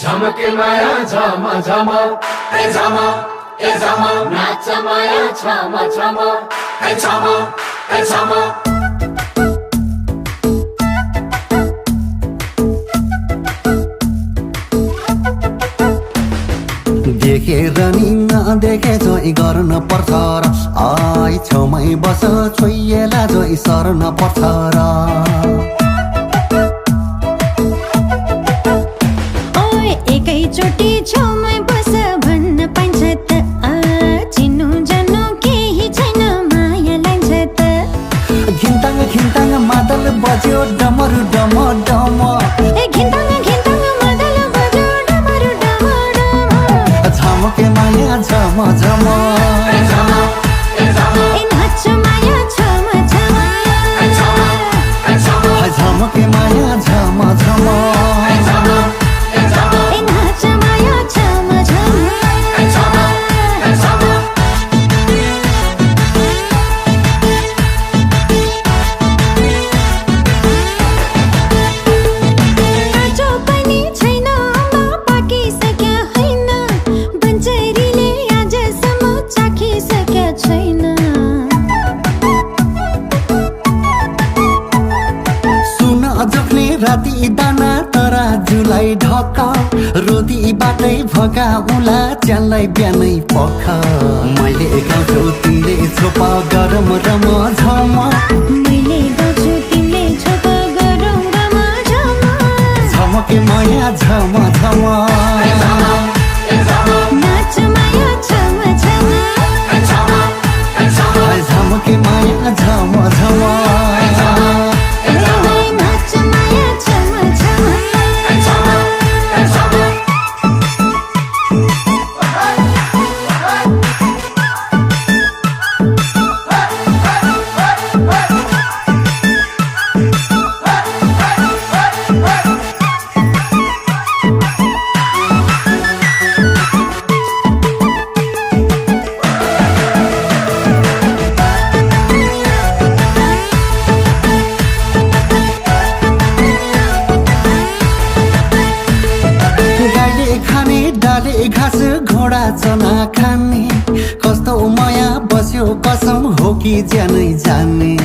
झमके माया झम झम ए झम ए झम नाच माया झम झम ए झम ए झम देखेर नि नदेखे जोइ गर्न पर्छ र आई छेउमै बस छोइएला जोइ सर्न पर्छ र ओए एकैचोटि छेउमै बस भन्न पाइन्छ त चिन्नु जान्नु केही छैन माया लान्छ त घिन्ताङ घिन्ताङ मादल बज्यो डमरु डम डम ए घिन्ताङ घिन्ताङ मादल बज्यो डमरु डम डम झमके माया झम झम ए झम ए झम ए नाच माया झम झम ए झम ए झम झमके माया झम झम ए झम ए झम ए नाच माया झम झम ए झम ए झम काँचो पनि छैन अम्बा पाकिसक्यो होइन बन्चरीले आजसम्म चाखिसक्यो छैन सुन जोख्ने राति दाना तराजुलाई ढक रोदी बाटै भगा उला च्यानलाई बिहानै पख मैले गाउँछु तिमीले छोप गरम रम झम मैले गाउँछु तिमीले छोप गरौँ रमा झम झमके माया झम झम ए झम ए झम नाच माया झम झम ए झम ए झम झमके माया झम झम ए झम ए झम ए नाच माया झम झम ए झम ए झम गाईले खाने डाले घाँस घोडा चना खाने कस्तो माया बस्यो कसम हो कि ज्यानै जाने